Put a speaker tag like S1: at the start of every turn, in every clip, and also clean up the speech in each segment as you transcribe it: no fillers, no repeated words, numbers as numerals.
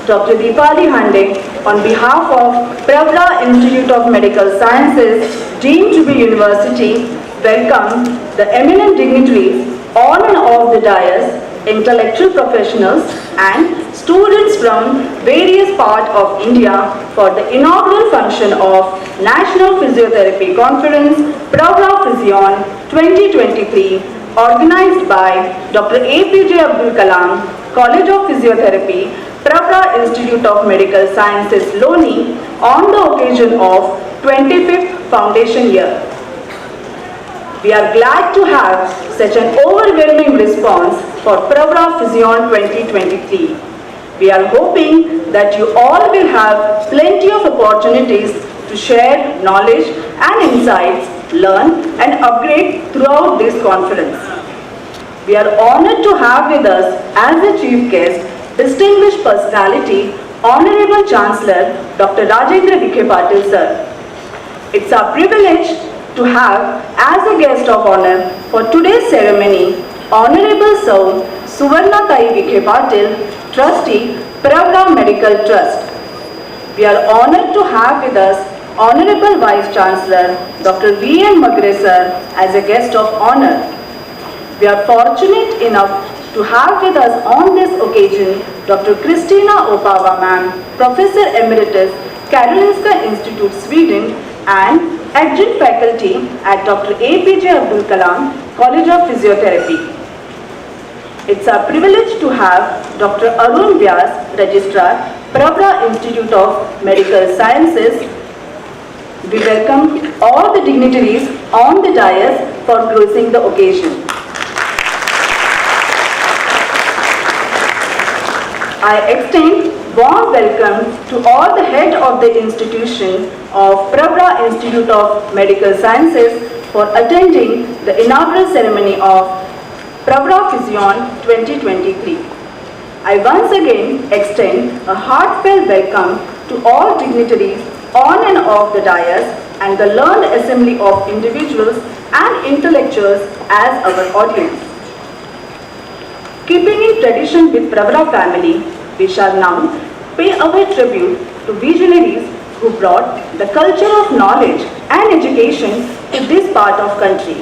S1: Dr. Deepali Hande, on behalf of Pravara Institute of Medical Sciences, deemed to be university, welcome the eminent dignitaries on and off the dais, intellectual professionals and students from various parts of India for the inaugural function of National Physiotherapy Conference, Pravara PhyZion 2023, organized by Dr. APJ Abdul Kalam, College of Physiotherapy, Pravara Institute of Medical Sciences, Loni, on the occasion of 25th Foundation Year. We are glad to have such an overwhelming response for Pravara PhyZion 2023. We are hoping that you all will have plenty of opportunities to share knowledge and insights, learn and upgrade throughout this conference. We are honored to have with us as a chief guest, distinguished personality, Honorable Chancellor Dr. Rajendra Vikhe Patil sir. It's our privilege to have as a guest of honor for today's ceremony, Honorable Sir Suvarna Tai Vikhe Patil, Trustee, Pravara Medical Trust. We are honored to have with us Honorable Vice Chancellor Dr. V.N. Magre sir as a guest of honor. We are fortunate enough to have with us on this occasion Dr. Kristina Opava ma'am, Professor Emeritus, Karolinska Institute, Sweden and Adjunct Faculty at Dr. APJ Abdul Kalam, College of Physiotherapy. It's our privilege to have Dr. Arun Vyas, Registrar, Pravara Institute of Medical Sciences. We welcome all the dignitaries on the dais for gracing the occasion. I extend warm welcome to all the head of the institution of Pravara Institute of Medical Sciences for attending the inaugural ceremony of Pravara PhyZion 2023. I once again extend a heartfelt welcome to all dignitaries on and off the dais and the learned assembly of individuals and intellectuals as our audience. Keeping in tradition with Pravara family, we shall now pay our tribute to visionaries who brought the culture of knowledge and education to this part of country.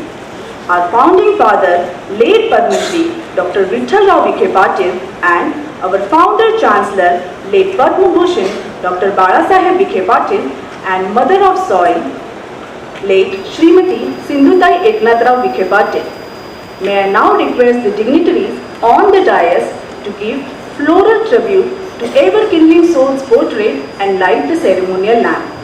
S1: Our founding father, late Padma Shri Dr. Vitthal Rao Vikhe Patil, and our founder Chancellor, late Padma Bhushan Dr. Balasaheb Vikhe Patil, and mother of soil, late Srimati Sindhutai Eknath Rao Vikhe Patil. May I now request the dignitaries on the dais to give floral tribute to ever-kindling soul's portrait and light the ceremonial lamp.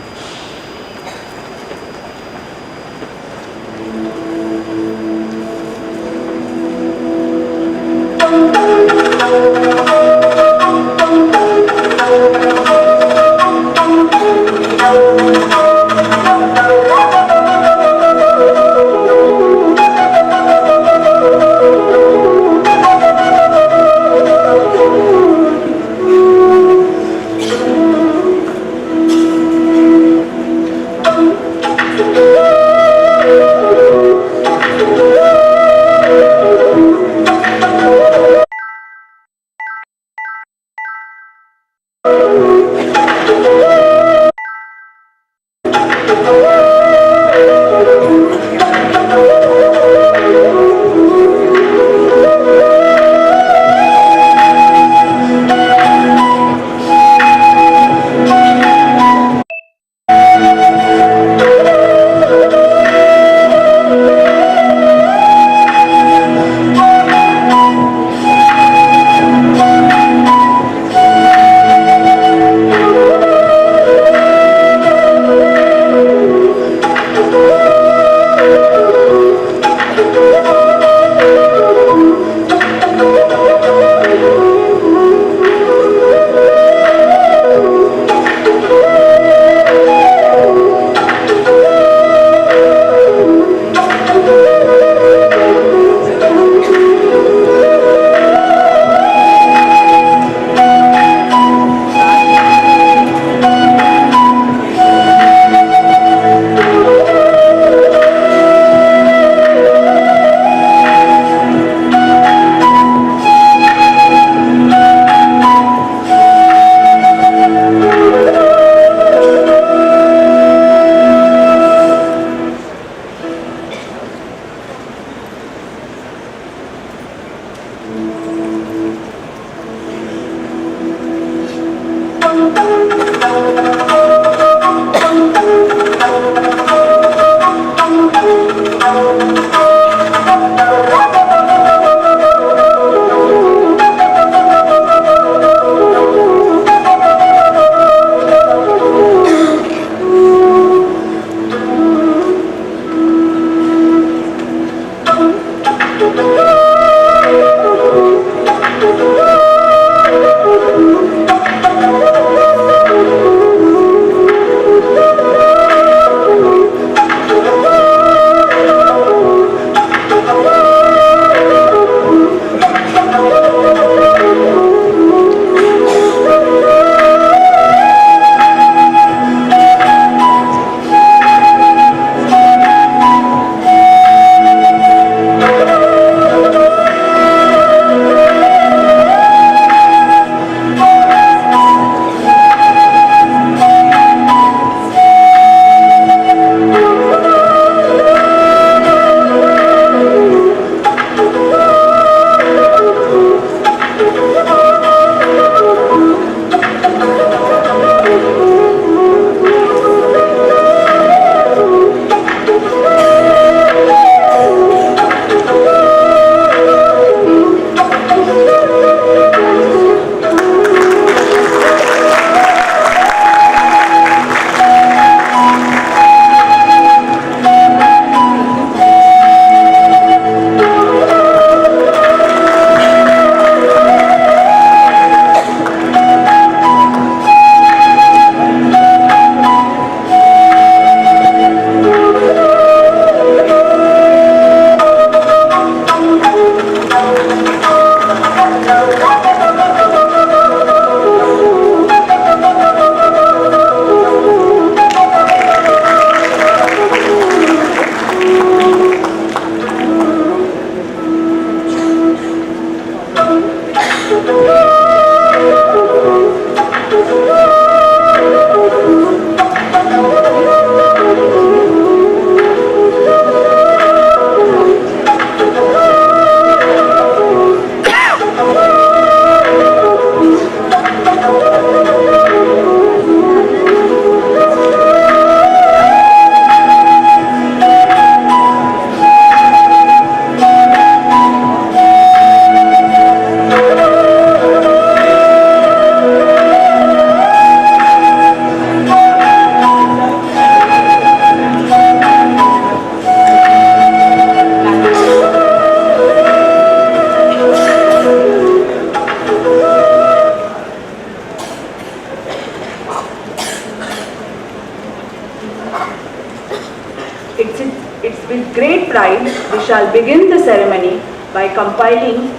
S1: With great pride, we shall begin the ceremony by compiling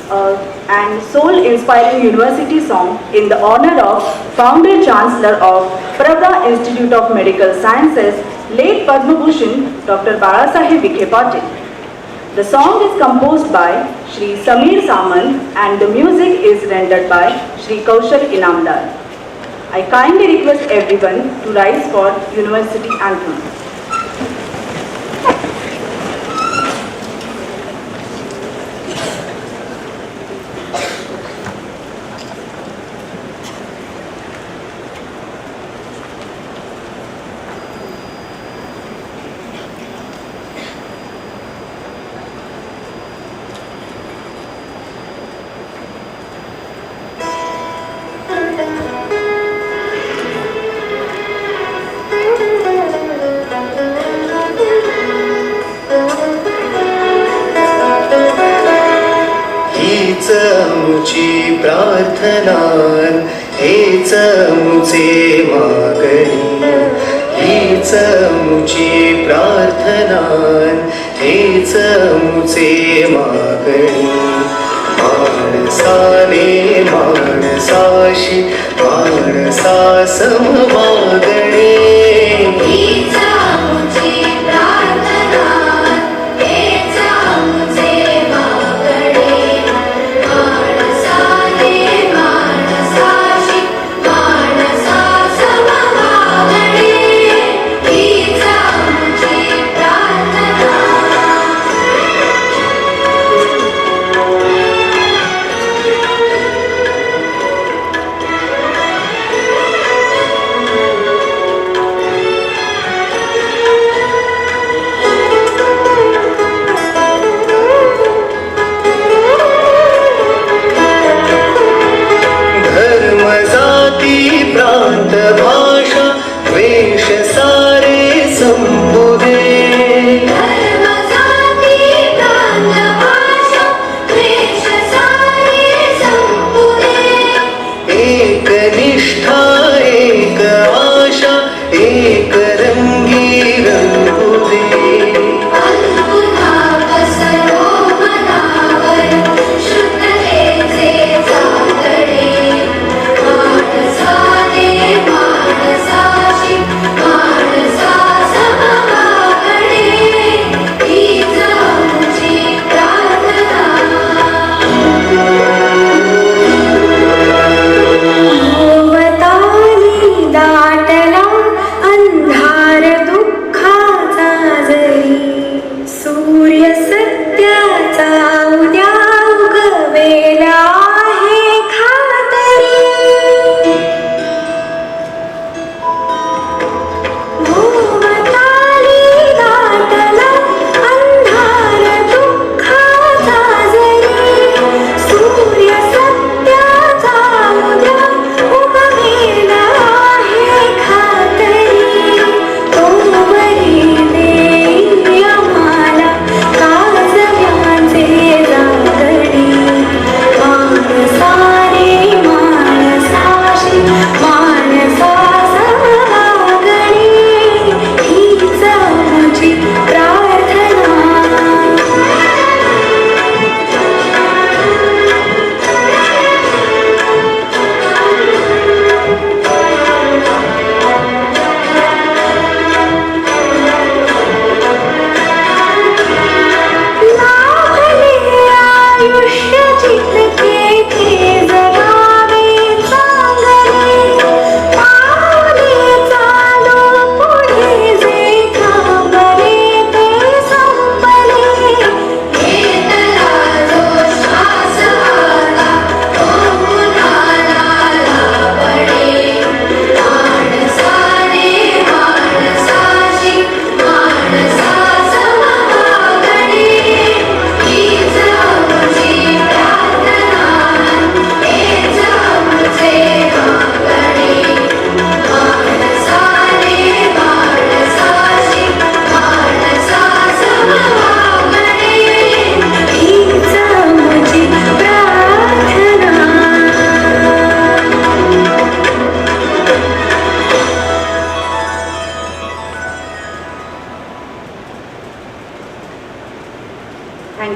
S1: and soul-inspiring university song in the honor of founder Chancellor of Pravara Institute of Medical Sciences, late Padma Bhushan Dr. Balasaheb Vikhe Patil. The song is composed by Shri Samir Samant and the music is rendered by Shri Kaushal Inamdar. I kindly request everyone to rise for University Anthem.
S2: मुची प्रार्थना हेच मुचे मागणी हीच मुची प्रार्थना हेच मुचे मागणी माणसाने माणसाशी माणसा समवागणे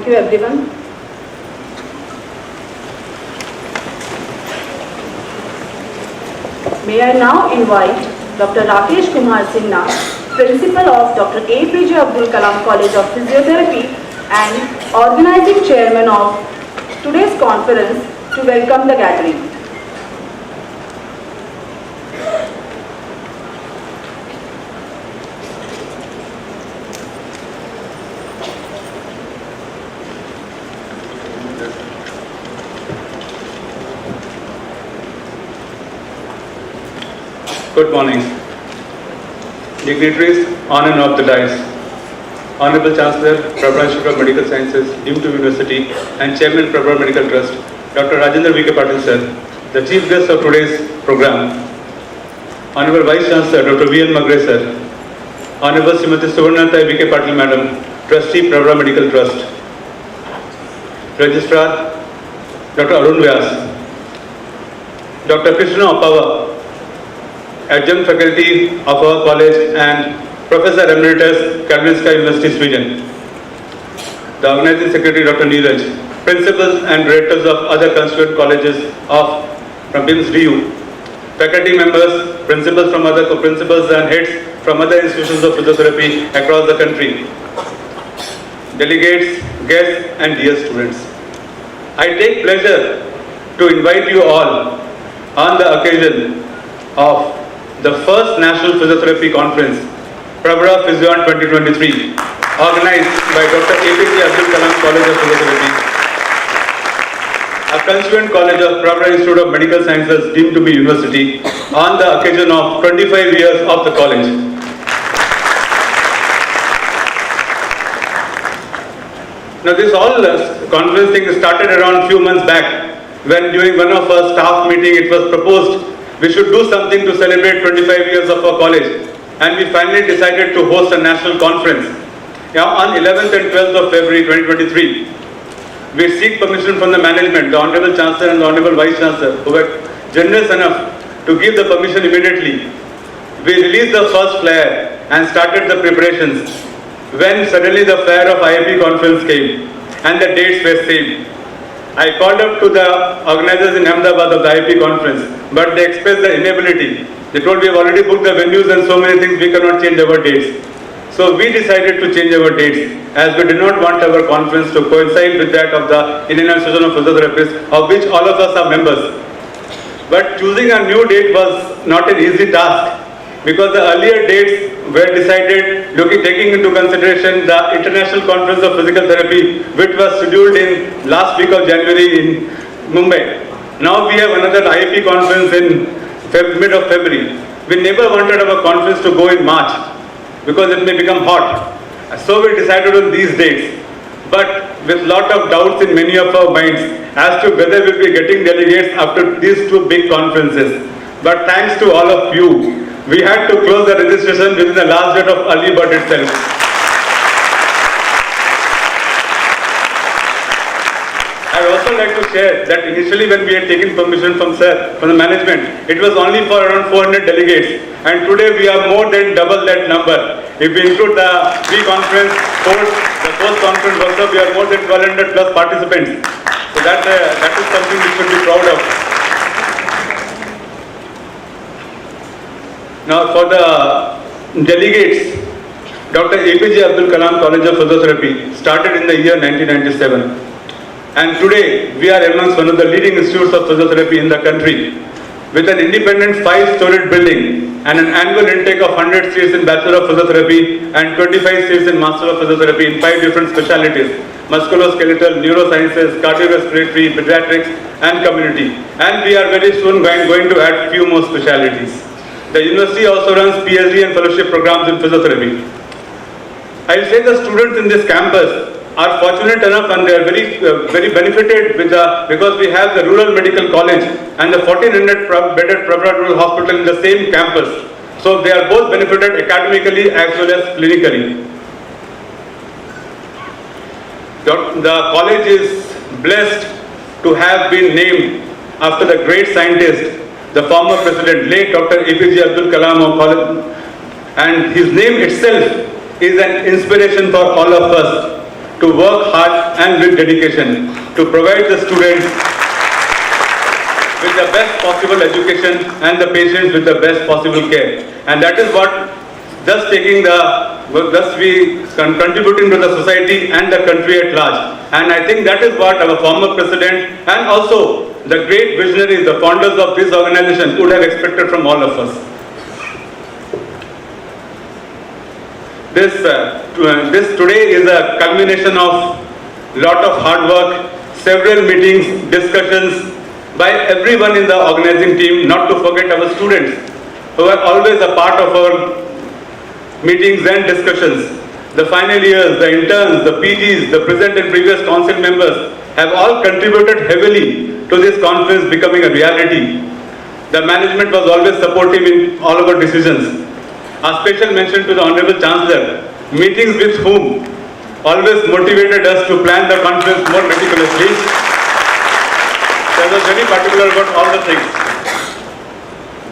S1: Thank you, everyone. May I now invite Dr. Rakesh Kumar Sinha, Principal of Dr. APJ Abdul Kalam College of Physiotherapy and Organizing Chairman of today's conference, to welcome the gathering.
S3: Good morning. Dignitaries on and off the dais, Honorable Chancellor, Pravara Institute of Medical Sciences, deemed to University, and Chairman, Pravara Medical Trust, Dr. Rajendra V.K. Patil sir, the chief guest of today's program, Honorable Vice Chancellor, Dr. V.N. Magre sir, Honorable Srimati Suvarnata V.K. Patil Madam, Trustee, Pravara Medical Trust, Registrar, Dr. Arun Vyas, Dr. Krishna Opava, Adjunct Faculty of our college and Professor Emeritus, Karolinska University, Sweden. The Organizing Secretary, Dr. Neeraj, Principals and Directors of other constituent colleges from BIMS DU, faculty members, principals from other co-principals and heads from other institutions of physiotherapy across the country, delegates, guests and dear students. I take pleasure to invite you all on the occasion of the first National Physiotherapy Conference, Pravara PhyZion 2023, organized by Dr. APJ Abdul Kalam College of Physiotherapy, a constituent college of Pravara Institute of Medical Sciences deemed to be university, on the occasion of 25 years of the college. Now this all conference thing started around few months back, when during one of our staff meeting it was proposed we should do something to celebrate 25 years of our college, and we finally decided to host a national conference. Now on 11th and 12th of February 2023, we seek permission from the management, the Honorable Chancellor and the Honorable Vice Chancellor, who were generous enough to give the permission immediately. We released the first flyer and started the preparations, when suddenly the flyer of IIP conference came and the dates were same. I called up to the organizers in Ahmedabad of the IIP conference, but they expressed the inability. They told we have already booked the venues and so many things, we cannot change our dates. So we decided to change our dates, as we did not want our conference to coincide with that of the Indian Association of Physiotherapists, of which all of us are members. But choosing a new date was not an easy task, because the earlier dates were decided taking into consideration the International Conference of Physical Therapy, which was scheduled in last week of January in Mumbai. Now we have another IIP conference in mid of February. We never wanted our conference to go in March, because it may become hot. So we decided on these dates, but with lot of doubts in many of our minds as to whether we'll be getting delegates after these two big conferences. But thanks to all of you, we had to close the registration within the last date of early bird itself. I would also like to share that initially when we had taken permission from the management, it was only for around 400 delegates, and today we are more than double that number. If we include the pre-conference, the post-conference workshop, we are more than 1,200 plus participants. So that is something we should be proud of. Now for the delegates, Dr. APJ Abdul Kalam College of Physiotherapy started in the year 1997, and today we are amongst one of the leading institutes of physiotherapy in the country, with an independent 5-storied building and an annual intake of 100 seats in Bachelor of Physiotherapy and 25 seats in Master of Physiotherapy in 5 different specialties: musculoskeletal, neurosciences, cardiorespiratory, pediatrics and community. And we are very soon going to add few more specialties. The university also runs PhD and fellowship programs in physiotherapy. I will say the students in this campus are fortunate enough, and they are very benefited because we have the rural medical college and the 1400 bedded Pravara Rural Hospital in the same campus. So they are both benefited academically as well as clinically. The college is blessed to have been named after the great scientist, the former president, late Dr. APJ Abdul Kalam, and his name itself is an inspiration for all of us. to work hard and with dedication to provide the students with the best possible education and the patients with the best possible care. And that is what thus we contributing to the society and the country at large. And I think that is what our former president and also the great visionaries, the founders of this organization would have expected from all of us. This today is a culmination of lot of hard work, several meetings, discussions by everyone in the organizing team, not to forget our students who are always a part of our meetings and discussions. The final years, the interns, the PGs, the present and previous council members have all contributed heavily to this conference becoming a reality. The management was always supportive in all of our decisions. A special mention to the Honorable Chancellor, meetings with whom always motivated us to plan the conference more meticulously. They were very particular about all the things.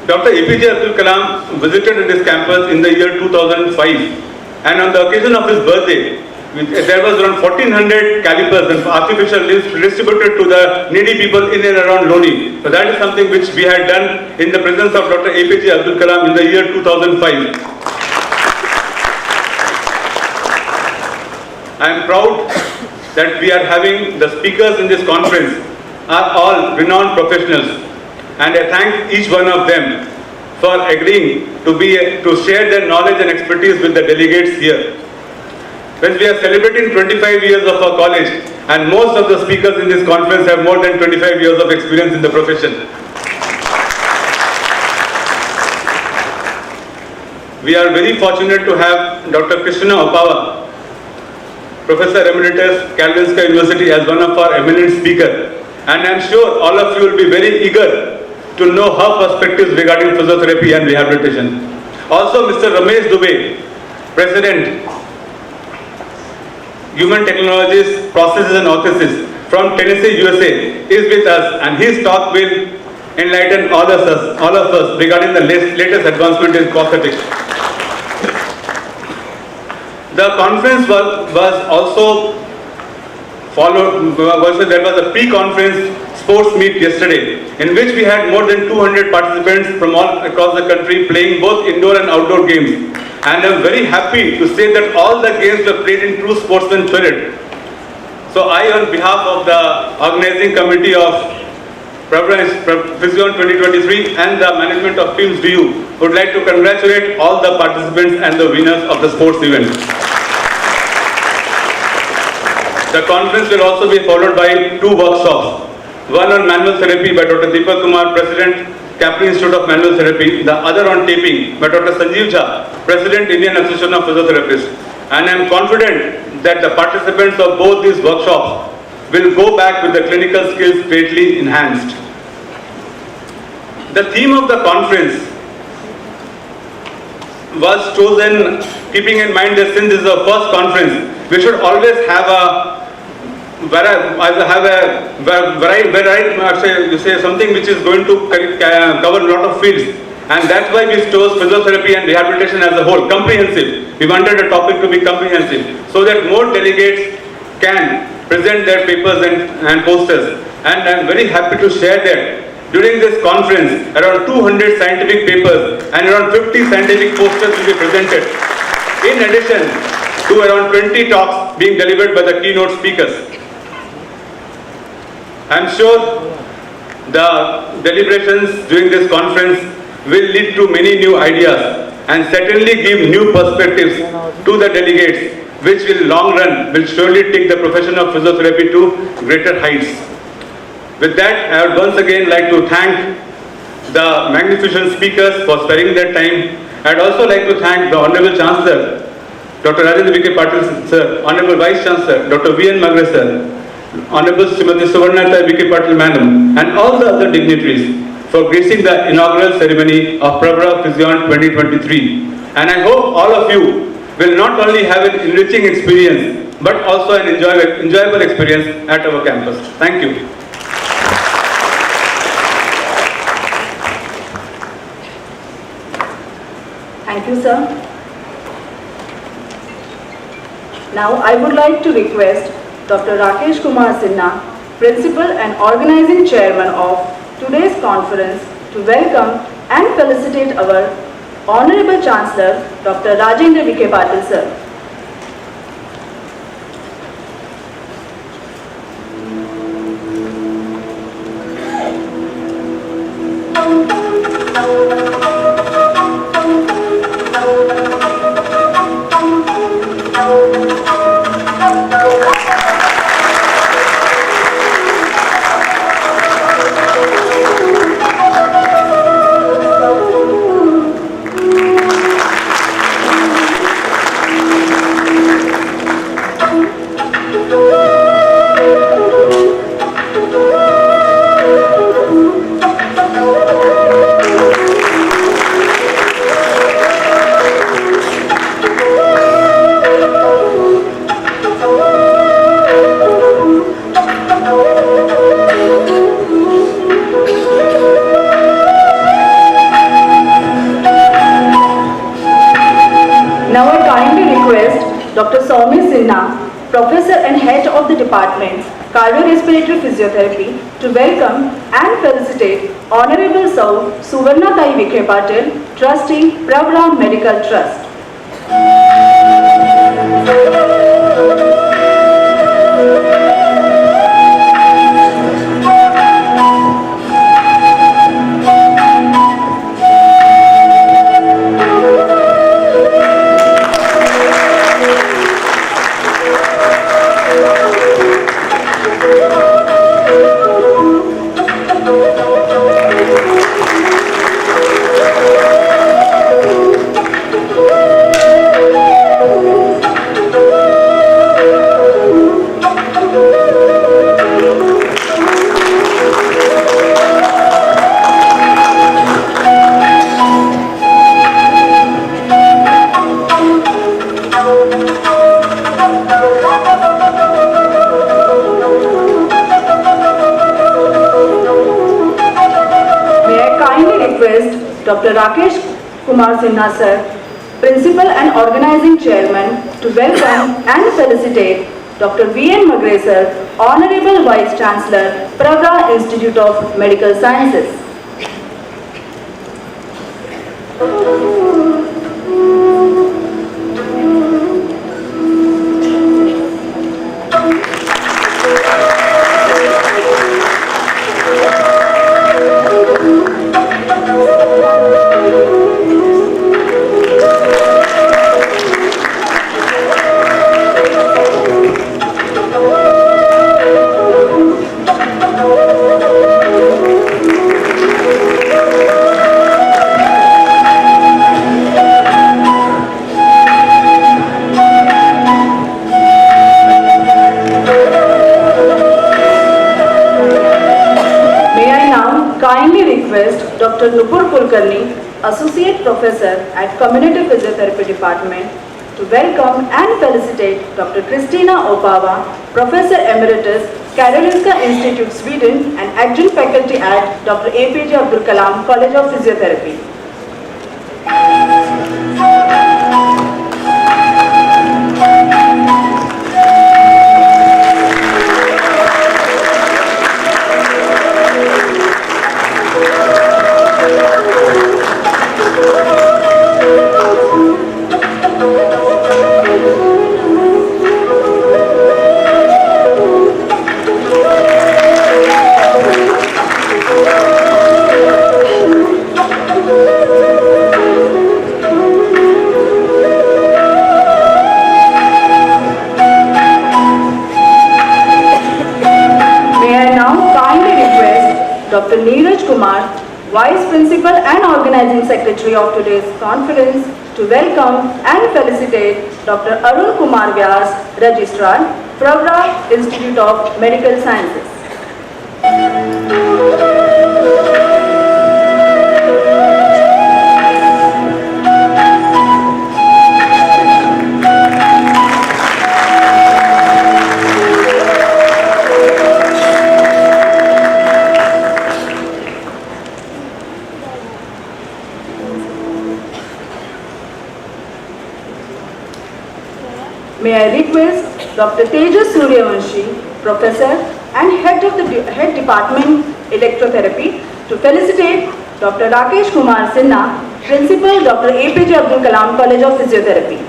S3: Dr. APJ Abdul Kalam visited this campus in the year 2005, and on the occasion of his birthday, there was around 1400 calipers and artificial limbs distributed to the needy people in and around Loni. So that is something which we had done in the presence of Dr. APJ Abdul Kalam in the year 2005. I am proud that we are having the speakers in this conference are all renowned professionals, and I thank each one of them for agreeing to share their knowledge and expertise with the delegates here. When we are celebrating 25 years of our college, and most of the speakers in this conference have more than 25 years of experience in the profession. We are very fortunate to have Dr. Krishna Opawa, Professor Emeritus, Karolinska University, as one of our eminent speakers. And I am sure all of you will be very eager to know her perspectives regarding physiotherapy and rehabilitation. Also, Mr. Ramesh Dubey, President, Human Technologies, Processes and Orthesis from Tennessee, USA, is with us, and his talk will enlighten all of us regarding the latest advancement in prosthetics. The conference was also followed, there was a pre-conference sports meet yesterday, in which we had more than 200 participants from all across the country playing both indoor and outdoor games. And I am very happy to say that all the games were played in true sportsman spirit. So I, on behalf of the organizing committee of Pravara PhyZion 2023 and the management of Teams DU, would like to congratulate all the participants and the winners of the sports event. The conference will also be followed by two workshops. One on manual therapy by Dr. Deepak Kumar, President, Capri Institute of Manual Therapy. The other on taping by Dr. Sanjeev Jha, President, Indian Association of Physiotherapists. And I am confident that the participants of both these workshops will go back with the clinical skills greatly enhanced. The theme of the conference was chosen keeping in mind that since this is the first conference, we should always have something which is going to cover a lot of fields, and that's why we chose physiotherapy and rehabilitation as a whole, comprehensive. We wanted the topic to be comprehensive so that more delegates can present their papers and posters, and I'm very happy to share that during this conference around 200 scientific papers and around 50 scientific posters will be presented, in addition to around 20 talks being delivered by the keynote speakers. I am sure the deliberations during this conference will lead to many new ideas and certainly give new perspectives to the delegates, which will long run will surely take the profession of physiotherapy to greater heights. With that, I would once again like to thank the magnificent speakers for sparing their time. I would also like to thank the Honorable Chancellor, Dr. Rajendra V.K. Patil Sir, Honorable Vice Chancellor, Dr. V.N. Magre Sir, Honorable Srimati Suvarnalata V.K. Patil Madam, and all the other dignitaries for gracing the inaugural ceremony of Pravara PhyZion 2023. And I hope all of you will not only have an enriching experience, but also an enjoyable experience at our campus. Thank you.
S1: Thank you, sir. Now I would like to request Dr. Rakesh Kumar Sinha, Principal and Organizing Chairman of today's conference, to welcome and felicitate our Honorable Chancellor, Dr. Rajendra Vikhe Patil sir. Now I kindly request Dr. Soumya Sinha, Professor and Head of the Department, Cardiorespiratory Physiotherapy, to welcome and felicitate Honorable Suvarna Tai Vikhe Patil, Trustee, Pravara Medical Trust. Dr. Rakesh Kumar Sinha sir, Principal and Organizing Chairman, to welcome and felicitate Dr. V.N. Magre sir, Honorable Vice Chancellor, Pravara Institute of Medical Sciences. Dr. Nupur Kulkarni, Associate Professor at Community Physiotherapy Department, to welcome and felicitate Dr. Kristina Opava, Professor Emeritus, Karolinska Institute, Sweden, and Adjunct Faculty at Dr. APJ Abdul Kalam College of Physiotherapy. Dr. Neeraj Kumar, Vice Principal and Organizing Secretary of today's conference, to welcome and felicitate Dr. Arun Kumar Vyas, Registrar, Pravara Institute of Medical Sciences. May I request Dr. Tejas Suryavanshi, Professor and Head of the Head Department Electrotherapy, to felicitate Dr. Rakesh Kumar Sinha, Principal Dr. APJ Abdul Kalam College of Physiotherapy.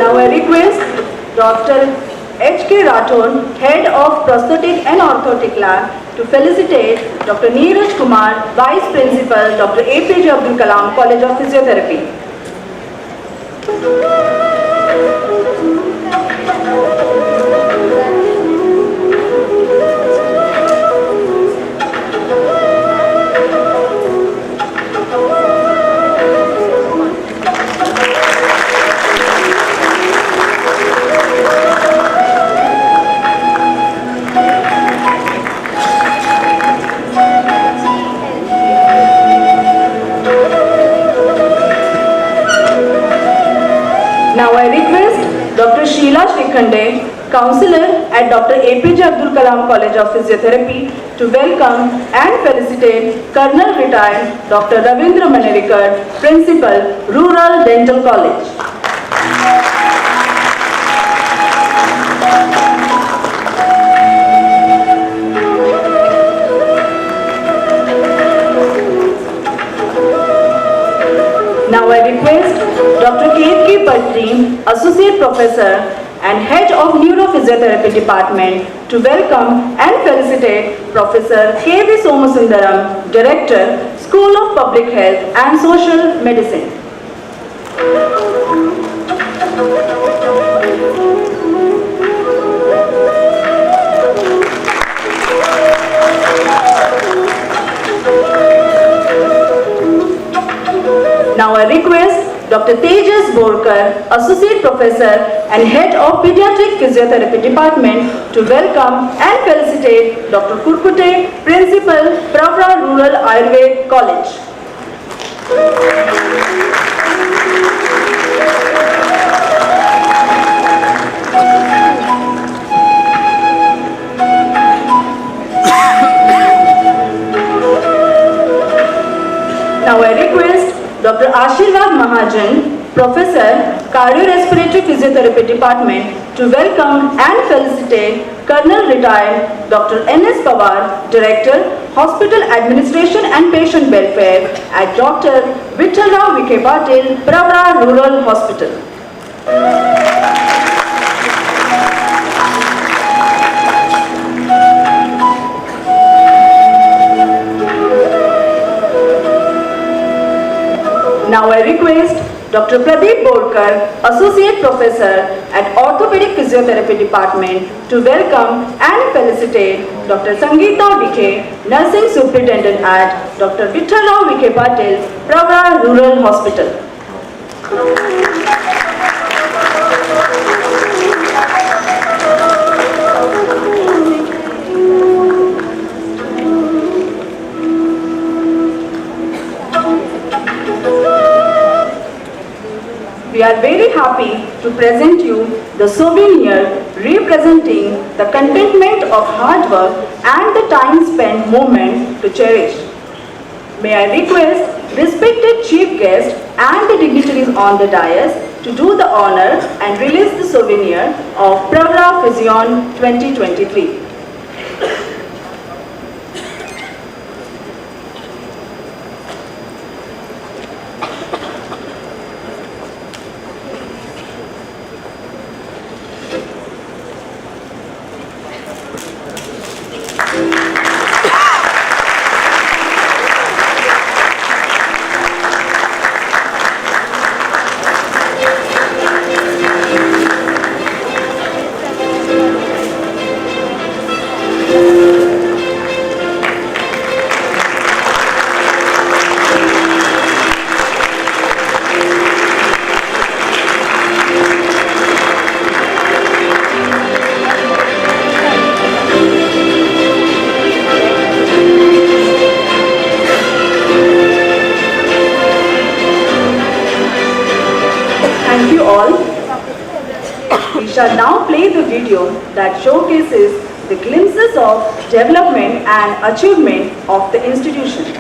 S1: Now I request Dr. H.K. Rathod, Head of Prosthetic and Orthotic Lab, to felicitate Dr. Neeraj Kumar, Vice Principal, Dr. APJ Abdul Kalam College of Physiotherapy. Now I request Dr. Sheila Shrikhande, Counselor at Dr. APJ Abdul Kalam College of Physiotherapy, to welcome and felicitate Colonel Retired Dr. Ravindra Manerikar, Principal, Rural Dental College. Now I request Dr. K.K. Patri, Associate Professor and Head of Neurophysiotherapy Department, to welcome and felicitate Professor K.V. Somasundaram, Director, School of Public Health and Social Medicine. Now I request Dr. Tejas Borkar, Associate Professor and Head of Pediatric Physiotherapy Department, to welcome and felicitate Dr. Kurkute, Principal, Pravara Rural Ayurved College. Now I request Dr. Ashirwad Mahajan, Professor, Cardiorespiratory Physiotherapy Department, to welcome and felicitate Colonel Retired Dr. N.S. Pawar, Director, Hospital Administration and Patient Welfare at Dr. Vittalrao Vikhe Patil, Pravara Rural Hospital. Now I request Dr. Pradeep Borkar, Associate Professor at Orthopedic Physiotherapy Department, to welcome and felicitate Dr. Sangeeta Vikhe, Nursing Superintendent at Dr. Vittalrao Vikhe Patil, Pravara Rural Hospital. We are very happy to present you the souvenir representing the contentment of hard work and the time spent moment to cherish. May I request respected chief guest and the dignitaries on the dais to do the honor and release the souvenir of Pravara PhyZion 2023. Thank you all. We shall now play the video that showcases the glimpses of development and achievement of the institution.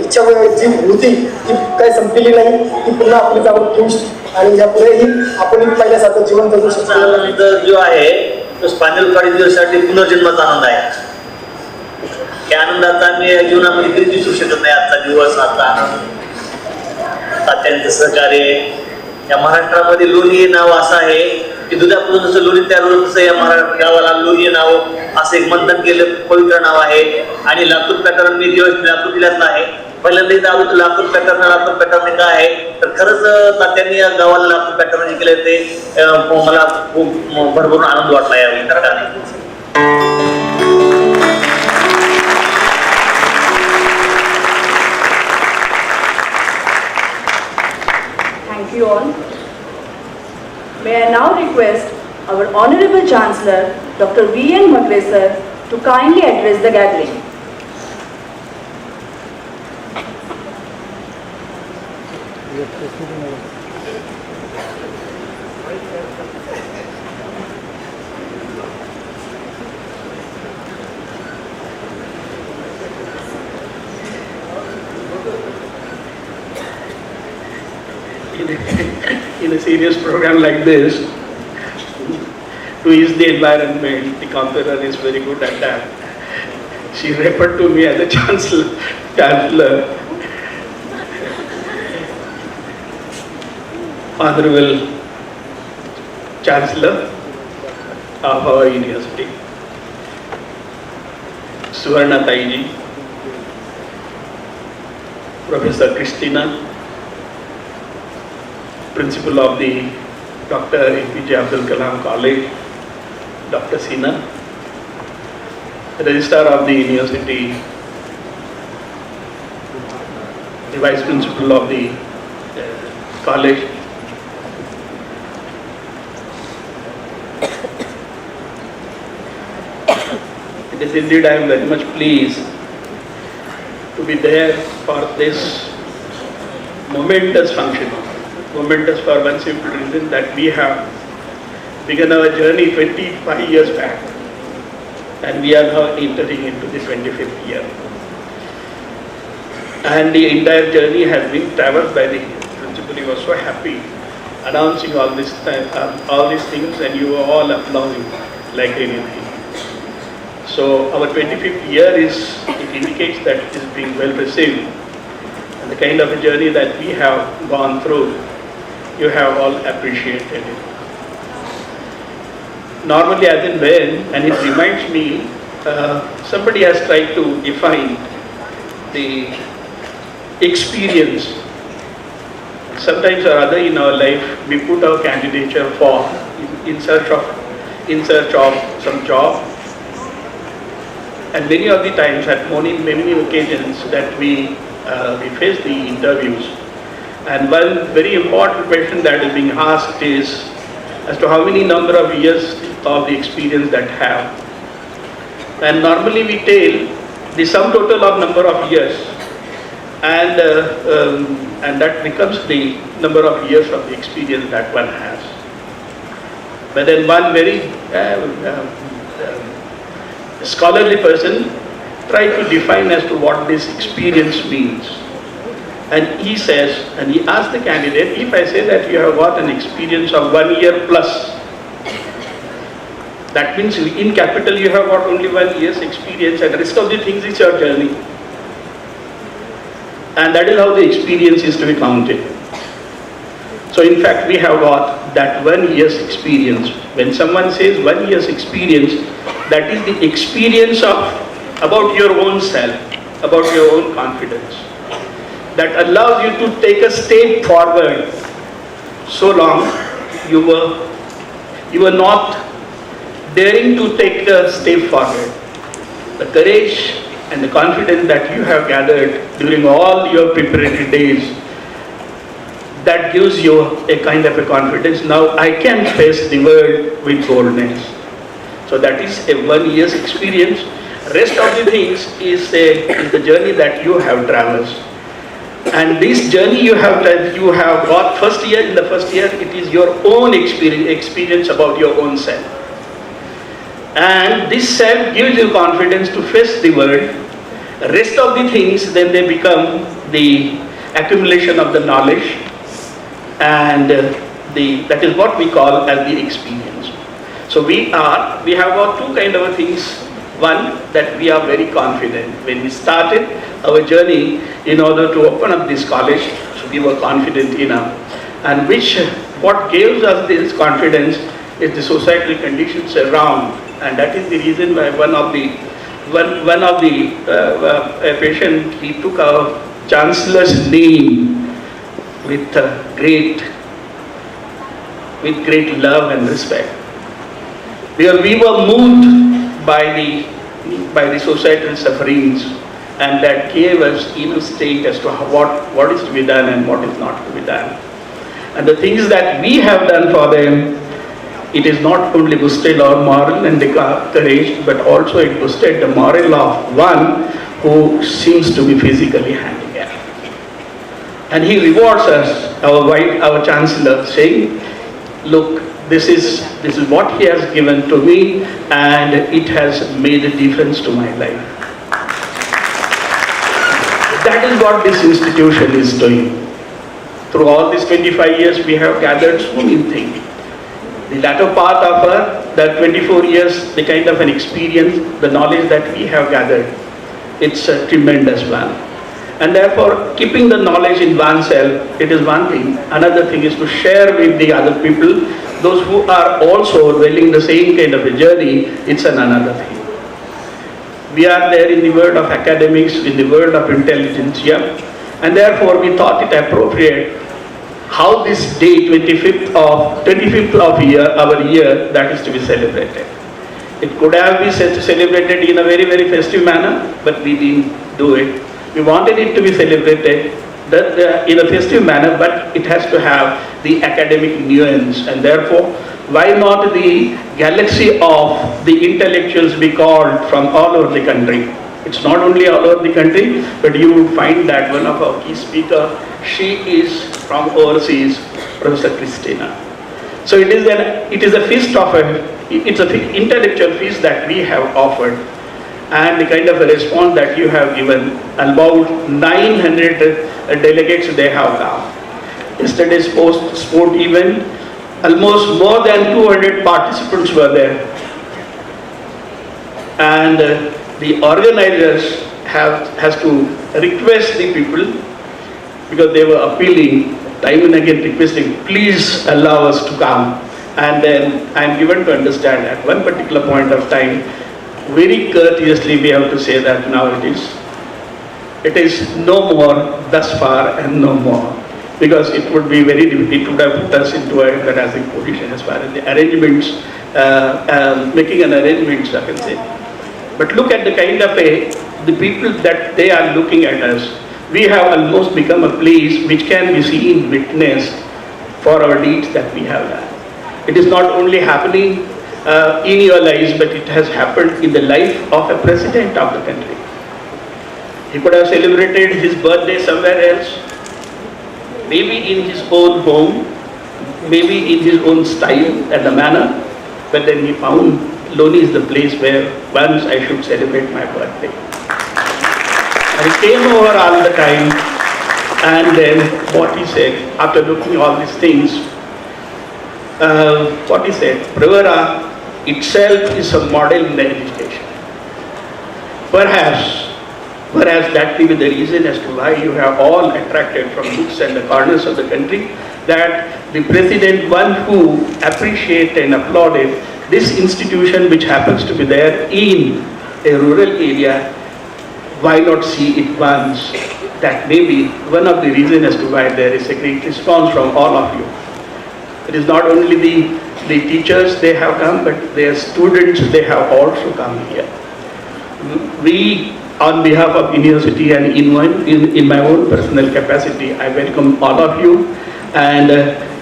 S4: इच्छा जी होती ती काही संपलेली नाही, ती पुन्हा आपली जाऊन ठेवू आणि यापुढेही आपण पहिल्यासारखं जीवन जगू शकतो.
S5: आनंद जो आहे तो स्पायनल कॉर्ड साठी पुनर्जन्माचा आनंद आहे. त्या आनंदाचा आम्ही जीवनामध्ये कधीच विसरू शकत नाही. आजचा दिवस, आजचा आनंद, तात्यांचं सहकार्य. या महाराष्ट्रामध्ये लोणी हे नाव असं आहे की दुधापासून जसं लोणी तयार होतं तसं या महाराष्ट्र गावाला लोणी हे नाव असं एक मंथन केलं पवित्र नाव आहे. आणि लातूर पॅटर्न मी दिवस लातूर जिल्ह्यातला आहे. पहिल्यांदा इथं आलो तर लातूर पॅटर्न काय आहे तर खरंच तात्यांनी या गावाला लातूर पॅटर्न जे केलं ते मला खूप भरभरून आनंद वाटला या ठिकाणी.
S1: Thank you all. May I now request our Honorable Chancellor, Dr. V.N. Magre sir, to kindly address the gathering.
S6: In a serious program like this, to ease the environment, the conference is very good at that. She referred to me as a chancellor. Honorable Chancellor of our university, Suvarna Taiji, Professor Christina, Principal of the Dr. APJ Abdul Kalam College, Dr. Sina, the Registrar of the University, the Vice Principal of the college, it is indeed I am very much pleased to be there for this momentous function. Momentous for one simple reason that we have begun our journey 25 years back and we are now entering into the 25th year. And the entire journey has been traversed by the principal. He was so happy announcing all these things and you were all applauding like anything. So our 25th year it indicates that it is being well received. And the kind of a journey that we have gone through, you have all appreciated it. Normally as in when, and it reminds me, somebody has tried to define the experience. Sometimes or other in our life, we put our candidature for in search of some job. And many of the times, at many occasions that we face the interviews. And one very important question that is being asked is as to how many number of years of the experience that have. And normally we tell the sum total of number of years, and that becomes the number of years of the experience that one has. But then one very scholarly person tried to define as to what this experience means. And he says, and he asked the candidate, if I say that you have got an experience of 1 year plus, that means in capital you have got only 1 year's experience and the rest of the things is your journey. And that is how the experience is to be counted. So in fact we have got that 1 year's experience. When someone says 1 year's experience, that is the experience of about your own self, about your own confidence. That allows you to take a step forward. So long you were not daring to take a step forward. The courage and the confidence that you have gathered during all your preparatory days, that gives you a kind of a confidence. Now I can face the world with boldness. So that is a 1 year's experience. Rest of the things is the journey that you have traversed. And this journey you have got first year, in the first year it is your own experience about your own self. And this self gives you confidence to face the world. Rest of the things then they become the accumulation of the knowledge, and that is what we call as the experience. So we have got two kind of things. One, that we are very confident. When we started our journey in order to open up this college, so we were confident enough. And what gives us this confidence is the societal conditions around, and that is the reason why one of the patient, he took our Chancellor's name with great love and respect. Because we were moved by the societal sufferings, and that gave us state as to what is to be done and what is not to be done. And the things that we have done for them, it is not only boosted our moral and courage, but also it boosted the moral of one who seems to be physically handicapped. And he rewards us, our Chancellor, saying, look, this is what he has given to me, and it has made a difference to my life. That is what this institution is doing. Through all these 25 years, we have gathered so many things. The latter part of the 24 years, the kind of an experience, the knowledge that we have gathered, it's a tremendous one. And therefore, keeping the knowledge in oneself, it is one thing. Another thing is to share with the other people, those who are also dwelling the same kind of a journey, it's another thing. We are there in the world of academics, in the world of intelligentsia, and therefore we thought it appropriate how this day, 25th of our year, that is to be celebrated. It could have been celebrated in a very, very festive manner, but we didn't do it. We wanted it to be celebrated in a festive manner, but it has to have the academic nuance, and therefore, why not the galaxy of the intellectuals be called from all over the country? It's not only all over the country, but you would find that one of our key speakers, she is from overseas, Professor Christina. So it is a feast of it's an intellectual feast that we have offered, and the kind of a response that you have given, about 900 delegates they have come. Yesterday's sport event, almost more than 200 participants were there, and the organizers has to request the people, because they were appealing time and again, requesting, please allow us to come. And then I am given to understand at one particular point of time, very courteously we have to say that now it is no more, thus far and no more, because it would be very difficult. It would have put us into a embarrassing position as far as the arrangements, making an arrangements, I can say. But look at the kind of the people that they are looking at us. We have almost become a place which can be seen, witnessed for our deeds that we have done. It is not only happening in your lives, but it has happened in the life of a president of the country. He could have celebrated his birthday somewhere else, maybe in his own home, maybe in his own style and the manner, but then he found Loni is the place where once I should celebrate my birthday. And he came over all the time, and then what he said, after looking at all these things, what he said, Pravara itself is a model in the education. Perhaps that may be the reason as to why you have all attracted from nooks and the corners of the country, that the president, one who appreciated and applauded this institution which happens to be there in a rural area, why not see it once? That may be one of the reasons as to why there is a great response from all of you. It is not only the teachers they have come, but their students they have also come here. We, on behalf of university and in my own personal capacity, I welcome all of you, and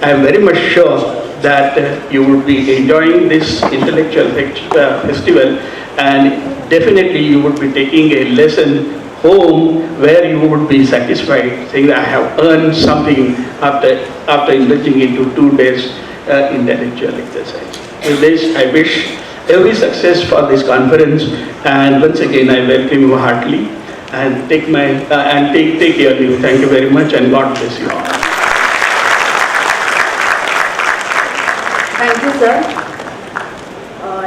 S6: I am very much sure that you will be enjoying this intellectual festival, and definitely you would be taking a lesson home where you would be satisfied, saying that I have earned something after indulging into 2 days intellectual exercise. With this, I wish every success for this conference, and once again I welcome you heartily, and take your leave. Thank you very much, and God bless you all.
S1: Thank you, sir.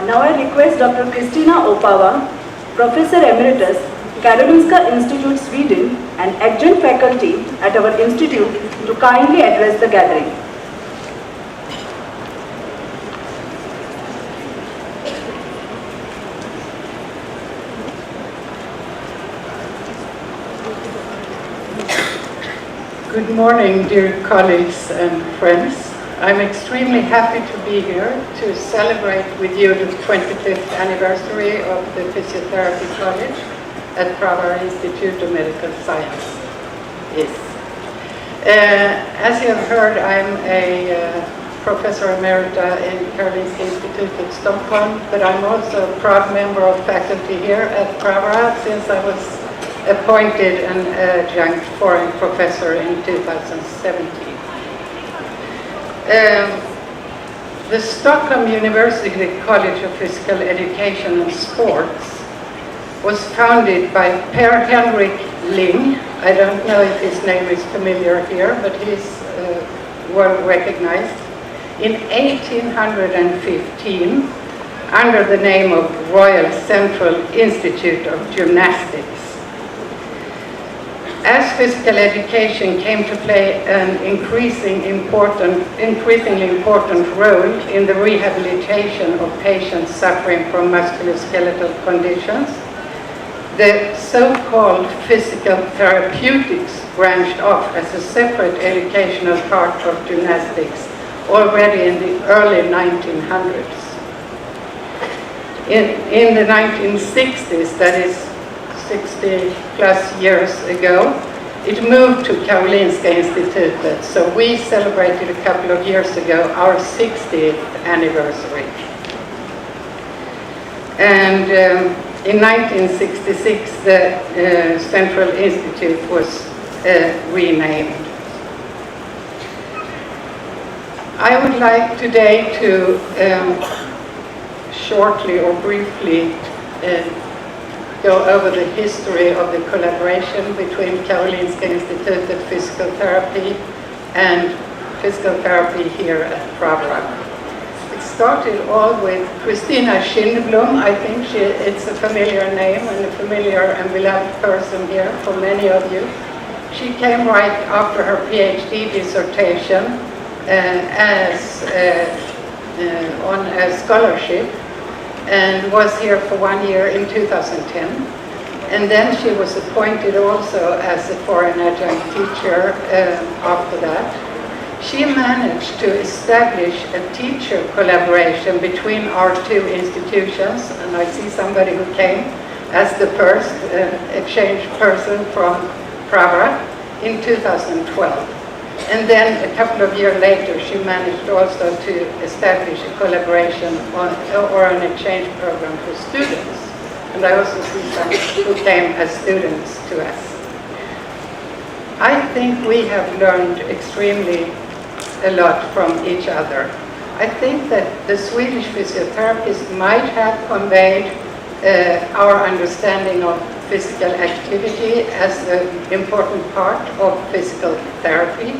S1: Now I request Dr. Kristina Opava, Professor Emeritus, Karolinska Institute, Sweden, and adjunct faculty at our institute, to kindly address the gathering.
S7: Good morning, dear colleagues and friends. I'm extremely happy to be here to celebrate with you the 25th anniversary of the Physiotherapy College at Pravara Institute of Medical Science. Yes. As you have heard, I'm a Professor Emerita in Karolinska Institute in Stockholm, but I'm also a proud member of faculty here at Pravara since I was appointed an adjunct foreign professor in 2017. The Stockholm University College of Physical Education and Sports was founded by Per Henrik Ling. I don't know if his name is familiar here, but he's well recognized. In 1815, under the name of Royal Central Institute of Gymnastics. As physical education came to play an increasingly important role in the rehabilitation of patients suffering from musculoskeletal conditions, the so-called physical therapeutics branched off as a separate educational part of gymnastics already in the early 1900s. In the 1960s, that is 60 plus years ago, it moved to Karolinska Institutet. So we celebrated a couple of years ago our 60th anniversary. And in 1966, the Central Institute was renamed. I would like today to shortly or briefly go over the history of the collaboration between Karolinska Institutet Physical Therapy and physical therapy here at Pravara. It started all with Christina Schindblom. I think it's a familiar name and a familiar and beloved person here for many of you. She came right after her PhD dissertation on a scholarship, and was here for 1 year in 2010. And then she was appointed also as a foreign adjunct teacher after that. She managed to establish a teacher collaboration between our two institutions, and I see somebody who came as the first exchange person from Pravara in 2012. And then a couple of years later, she managed also to establish a collaboration or an exchange program for students. And I also see some who came as students to us. I think we have learned extremely a lot from each other. I think that the Swedish physiotherapists might have conveyed our understanding of physical activity as an important part of physical therapy.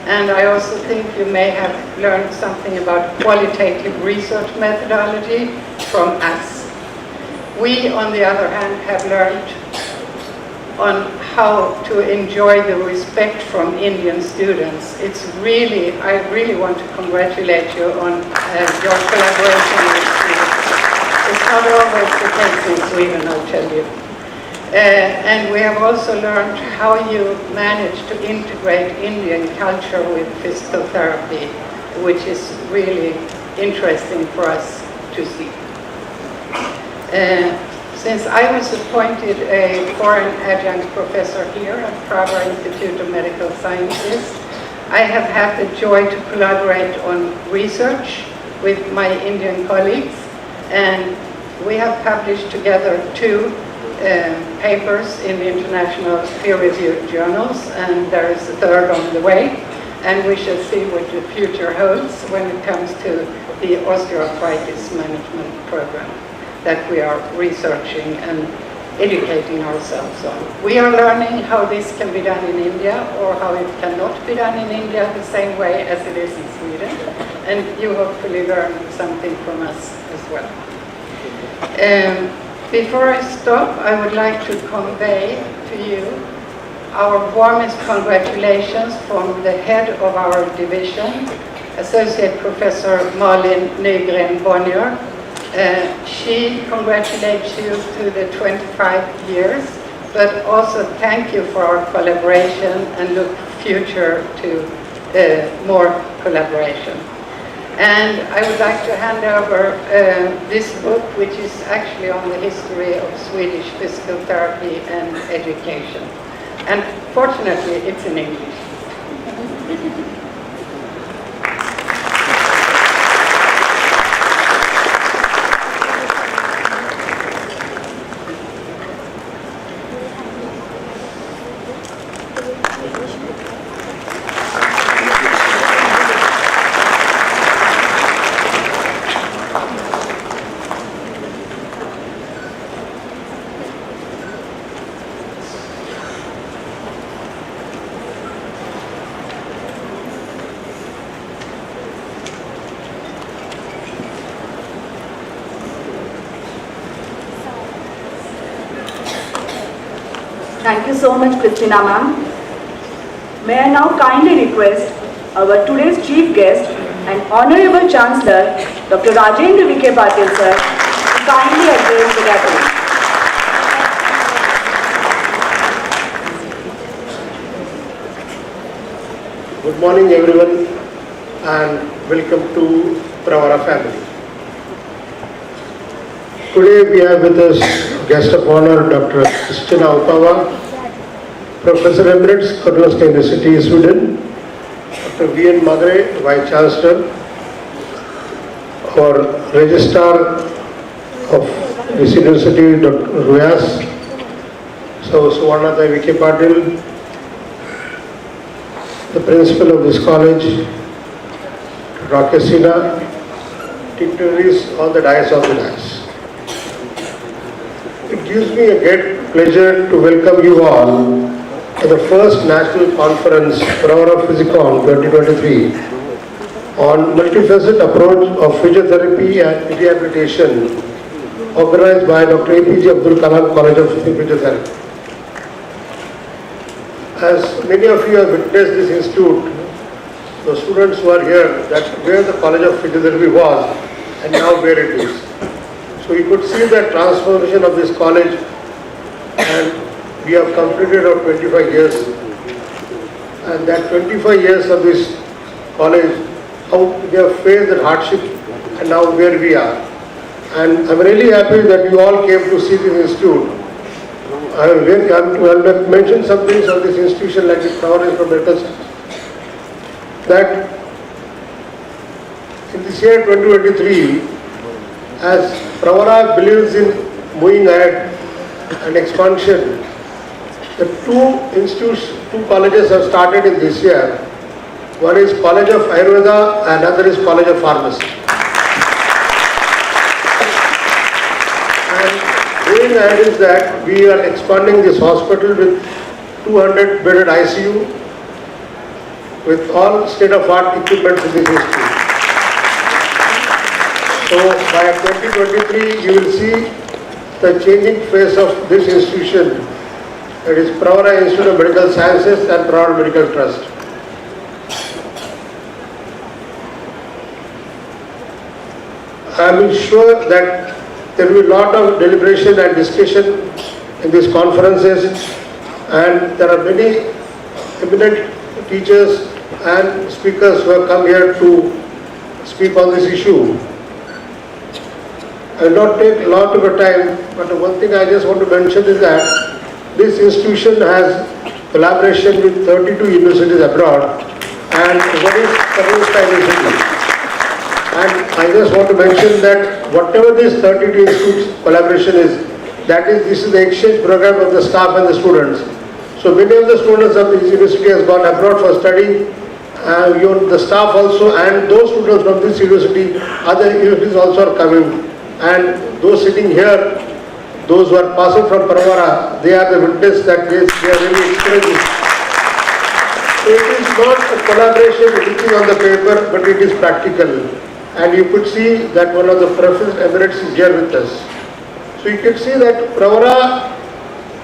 S7: And I also think you may have learned something about qualitative research methodology from us. We, on the other hand, have learned on how to enjoy the respect from Indian students. It's really, I really want to congratulate you on your collaboration with students. It's not always the case in Sweden, I'll tell you. And we have also learned how you manage to integrate Indian culture with physical therapy, which is really interesting for us to see. Since I was appointed a foreign adjunct professor here at Pravara Institute of Medical Sciences, I have had the joy to collaborate on research with my Indian colleagues, and we have published together 2 papers in international peer-reviewed journals, and there is a 3rd on the way, and we shall see what the future holds when it comes to the osteoarthritis management program that we are researching and educating ourselves on. We are learning how this can be done in India, or how it cannot be done in India the same way as it is in Sweden, and you hopefully learn something from us as well. Before I stop, I would like to convey to you our warmest congratulations from the head of our division, Associate Professor Malin Nygren-Bonnier. She congratulates you to the 25 years, but also thank you for our collaboration and look future to more collaboration. And I would like to hand over this book, which is actually on the history of Swedish physical therapy and education. And fortunately, it's in English.
S1: Thank you so much, Christina ma'am. May I now kindly request our today's chief guest and Honorable Chancellor, Dr. Rajendra Vikhe Patil sir, to kindly address the gathering.
S4: Good morning everyone, and welcome to Pravara family.
S8: Today we have with us guest of honor Dr. Kristina Opava, Professor Emeritus, Karolinska University, Sweden, Dr. V.N. Magre, Vice Chancellor, our Registrar of this University, Dr. Ruyas, so Suvarnata Vike Patil, the Principal of this college, Rakesina, dignitaries on the dais of the dais. It gives me a great pleasure to welcome you all to the first National Conference, Pravara Physicon 2023, on multifaceted approach of physiotherapy and rehabilitation, organized by Dr. APJ Abdul Kalam College of Physiotherapy. As many of you have witnessed this institute, the students who are here, that's where the College of Physiotherapy was and now where it is. So you could see the transformation of this college, and we have completed our 25 years. And that 25 years of this college, how we have faced the hardship and now where we are. And I'm really happy that you all came to see this institute. I'll mention some things of this institution like the Pravara from Medical Science. That in this year 2023, as Pravara believes in moving ahead and expansion, the two colleges have started in this year. One is College of Ayurveda and another is College of Pharmacy. And moving ahead is that we are expanding this hospital with 200 bedded ICU with all state-of-art equipment in this institute. So by 2023, you will see the changing face of this institution, that is Pravara Institute of Medical Sciences and Pravara Medical Trust. I am sure that there will be a lot of deliberation and discussion in these conferences, and there are many eminent teachers and speakers who have come here to speak on this issue. I will not take a lot of your time, but one thing I just want to mention is that this institution has collaboration with 32 universities abroad, and one is Karolinska University. And I just want to mention that whatever this 32 institutes collaboration is, this is the exchange program of the staff and the students. So many of the students of this university has gone abroad for study. The staff also, and those students from this university, other universities also are coming. And those sitting here, those who are passing from Pravara, they are the witness that they are really experiencing. So it is not a collaboration written on the paper, but it is practical. And you could see that one of the Professor Emeritus is here with us. So you can see that Pravara,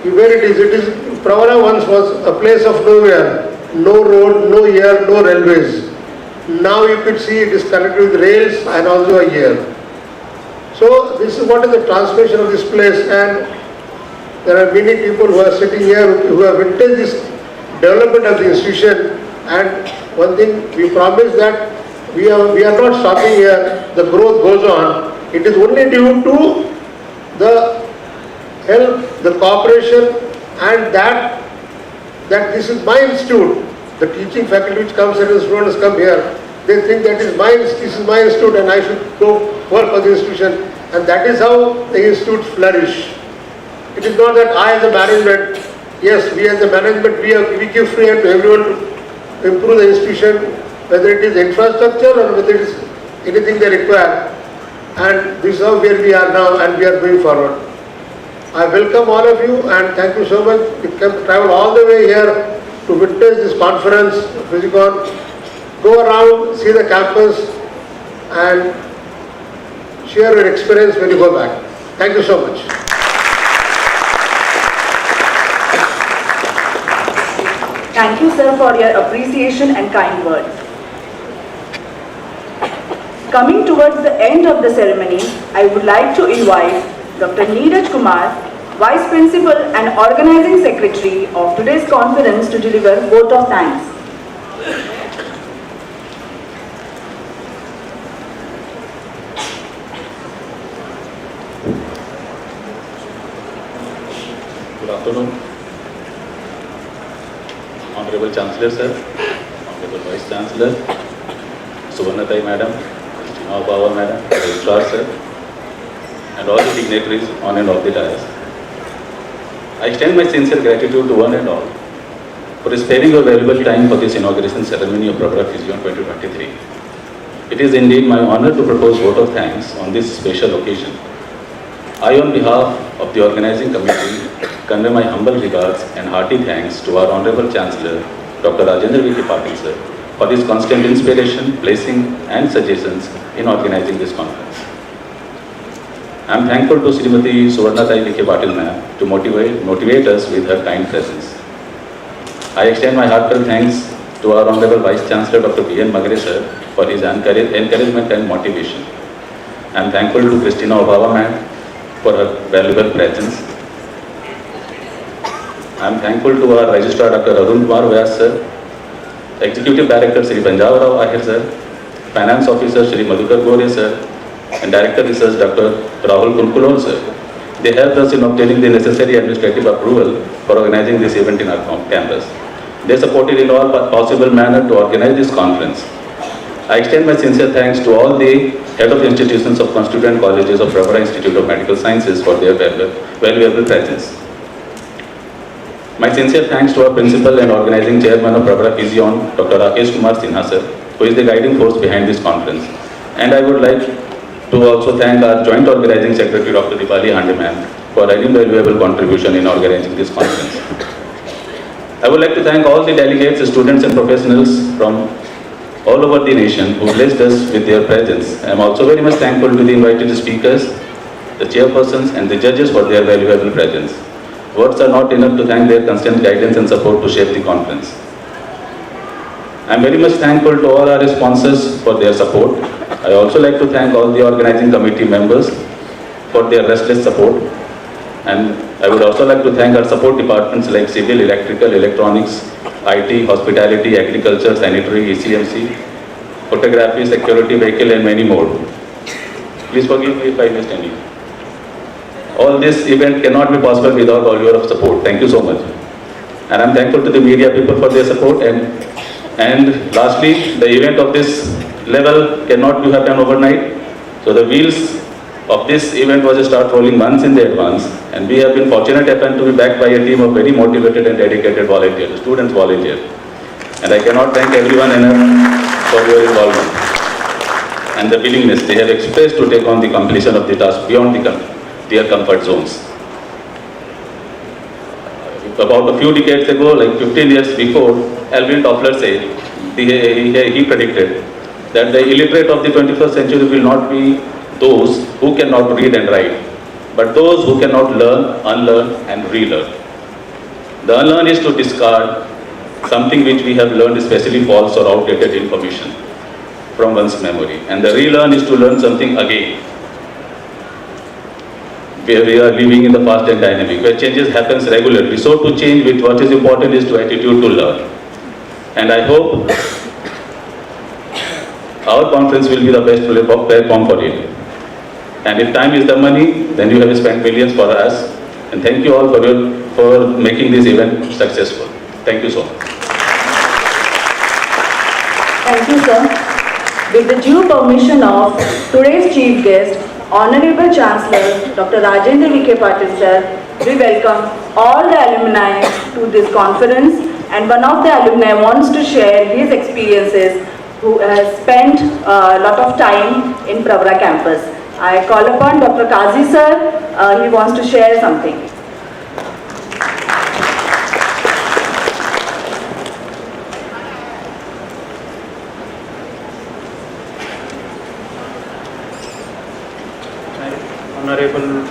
S8: where it is Pravara once was a place of nowhere, no road, no air, no railways. Now you could see it is connected with rails and also a air. So this is what is the transformation of this place, and there are many people who are sitting here who have witnessed this development of the institution. And one thing we promise that we are not stopping here, the growth goes on. It is only due to the help, the cooperation, and that this is my institute. The teaching faculty which comes and the students come here, they think that this is my institute and I should go work for the institution, and that is how the institutes flourish. It is not that I as a management, yes, we as a management, we give free hand to everyone to improve the institution, whether it is infrastructure or whether it is anything they require. And this is how where we are now, and we are going forward. I welcome all of you and thank you so much. You can travel all the way here to witness this conference, Physicon. Go around, see the campus and share your experience when you go back. Thank you so much.
S1: Thank you, sir, for your appreciation and kind words. Coming towards the end of the ceremony, I would like to invite Dr. Neeraj Kumar, Vice Principal and Organizing Secretary of today's conference, to deliver vote of thanks.
S9: afternoon. Honorable Chancellor Sir, Honorable Vice Chancellor, Suvarnatai Madam, Inaugural Madam, Registrar Sir, and all the dignitaries on and off the dais. I extend my sincere gratitude to one and all for sparing your valuable time for this inauguration ceremony of Pravara PhyZion 2023. It is indeed my honor to propose vote of thanks on this special occasion. I, on behalf of the organizing committee, convey my humble regards and hearty thanks to our Honorable Chancellor, Dr. Rajendra V. Patil sir, for his constant inspiration, blessing and suggestions in organizing this conference. I am thankful to Srimati Suvarnatai V. Patil ma'am to motivate us with her kind presence. I extend my heartfelt thanks to our Honorable Vice Chancellor, Dr. B.N. Magre sir, for his encouragement and motivation. I am thankful to Christina Obava ma'am for her valuable presence. I am thankful to our Registrar Dr. Arun Kumar Vyas sir, Executive Director Sri Panjab Rao Ahir sir, Finance Officer Sri Madhukar Gore sir, and Director Research Dr. Rahul Kulkulol sir. They helped us in obtaining the necessary administrative approval for organizing this event in our campus. They supported in all possible manner to organize this conference. I extend my sincere thanks to all the head of institutions of constituent colleges of Pravara Institute of Medical Sciences for their valuable presence. My sincere thanks to our principal and organizing chairman of Pravara PhyZion, Dr. Rakesh Kumar Sinha sir, who is the guiding force behind this conference. And I would like to also thank our joint organizing secretary, Dr. Dipali Hande ma'am, for an invaluable contribution in organizing this conference. I would like to thank all the delegates, students and professionals from all over the nation who blessed us with their presence. I am also very much thankful to the invited speakers, the chairpersons and the judges for their valuable presence. Words are not enough to thank their constant guidance and support to shape the conference. I am very much thankful to all our sponsors for their support. I also like to thank all the organizing committee members for their restless support. And I would also like to thank our support departments like Civil, Electrical, Electronics, IT, Hospitality, Agriculture, Sanitary, ECMC, Photography, Security, Vehicle and many more. Please forgive me if I missed any. All this event cannot be possible without all your support. Thank you so much. And I am thankful to the media people for their support. And lastly, the event of this level cannot be happened overnight. So the wheels of this event was to start rolling months in advance, and we have been fortunate enough to be backed by a team of very motivated and dedicated volunteers, students volunteers. And I cannot thank everyone enough for your involvement and the willingness they have expressed to take on the completion of the task beyond their comfort zones. About a few decades ago, like 15 years before, Alvin Toffler said, he predicted that the illiterate of the 21st century will not be those who cannot read and write, but those who cannot learn, unlearn and relearn. The unlearn is to discard something which we have learned, especially false or outdated information from one's memory. And the relearn is to learn something again. Where we are living in the fast and dynamic, where changes happens regularly. So to change with what is important is to attitude to learn. And I hope our conference will be the best platform for it. And if time is the money, then you have spent millions for us. And thank you all for making this event successful. Thank you so much.
S1: Thank you, sir. With the due permission of today's chief guest, Honorable Chancellor Dr. Rajendra V. Patil sir, we welcome all the alumni to this conference, and one of the alumni wants to share his experiences, who has spent a lot of time in Pravara campus. I call upon Dr. Kazi sir, he wants to share something.
S6: Honorable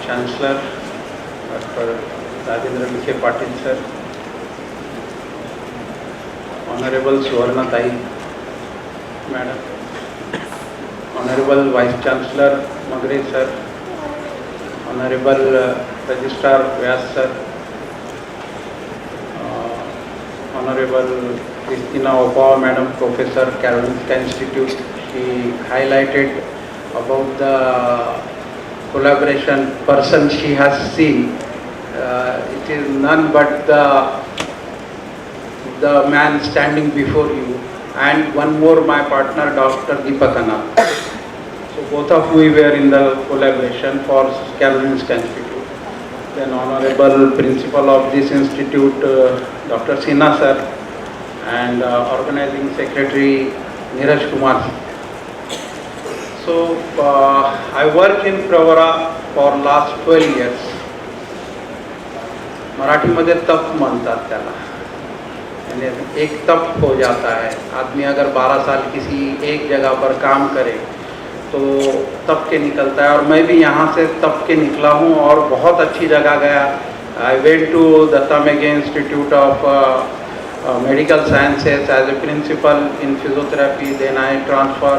S6: Chancellor Dr. Rajendra V. Patil sir, Honorable Suvarnatai Madam, Honorable Vice Chancellor Magre sir, Honorable Registrar Vyas sir, Honorable Christina Obava Madam, Professor, Karolinska Institute, she highlighted about the collaboration person she has seen it is none but the man standing before you, and one more, my partner, Dr. Deepak Anand. So both of we were in the collaboration for Karolinska Institute. Then Honorable Principal of this institute, Dr. Sinha sir, and Organizing Secretary Neeraj Kumar. So I work in Pravara for last 12 years. मराठीमध्ये तप म्हणतात त्याला, यानी एक तप हो जाता है. आदमी अगर 12 साल किसी एक जगह पर काम करे तो तप के निकलता है, और मैं भी यहाँ से तप के निकला हूँ और बहुत अच्छी जगह गया. I went to Datta Meghe Institute of Medical Sciences as a principal in physiotherapy. Then I transfer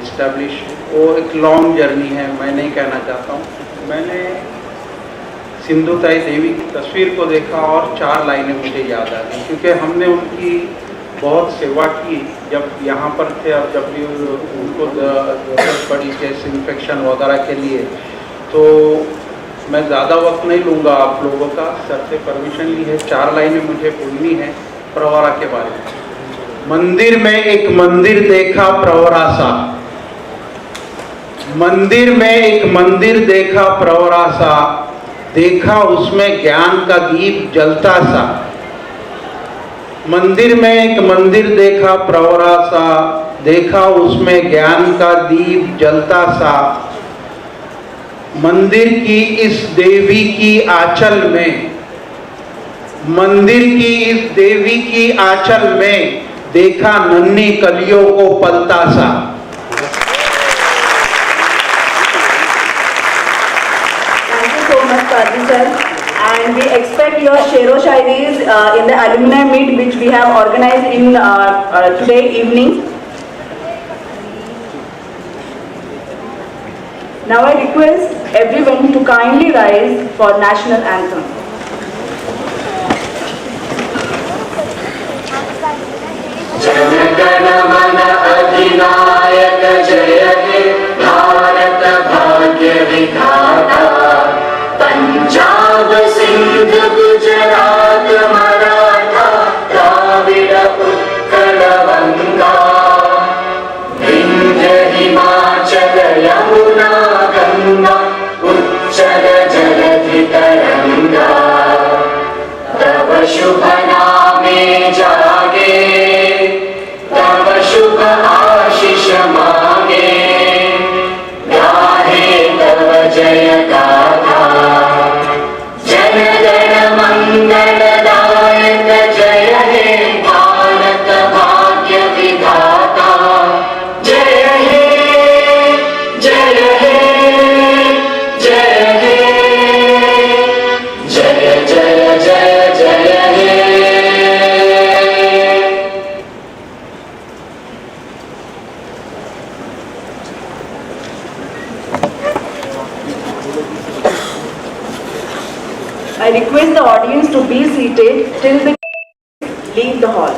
S6: establish. वो एक लॉन्ग जर्नी है, मैं नहीं कहना चाहता हूँ. मैंने सिंधुताई देवी की तस्वीर को देखा और 4 लाइनें मुझे याद आ गई, क्योंकि हमने उनकी बहुत सेवा की जब यहाँ पर थे, और जब भी उनको जरूरत पड़ी चेस्ट इन्फेक्शन वगैरह के लिए. तो मैं ज़्यादा वक्त नहीं लूँगा आप लोगों का, सर से परमिशन ली है. 4 लाइनें मुझे बोलनी है प्रवरा के बारे में. मंदिर में एक मंदिर देखा प्रवरा सा, मंदिर में एक मंदिर देखा प्रवरा सा, देखा उसमें ज्ञान का दीप जलता सा. मंदिर में एक मंदिर देखा प्रवरा सा, देखा उसमें ज्ञान का दीप जलता सा. मंदिर की इस देवी की आंचल में, मंदिर की इस देवी की आंचल में, देखा नन्ही कलियों को पलता सा.
S1: Sir, and we expect your Shero Shairis in the alumni meet which we have organized in today evening. Now I request everyone to kindly rise for national anthem.
S2: Jana Gana मन अधिनायक जय हे भारत भाग्य विधाता. पंजाब सिंध गुजरात मराठा द्राविड उत्कल बंगा. विंध्य हिमाचल यमुना गंगा उच्चल जलधि तरंगा. तव शुभ नामे जागे, तव शुभ आशीष मांगे. गाहे तव जय गाथा, जन गण मंगलदायक जय हे भारत भाग्य विधाता. जय हे जय हे जय हे, जय जय जय जय हे.
S1: I request the audience to be seated till the leave the hall.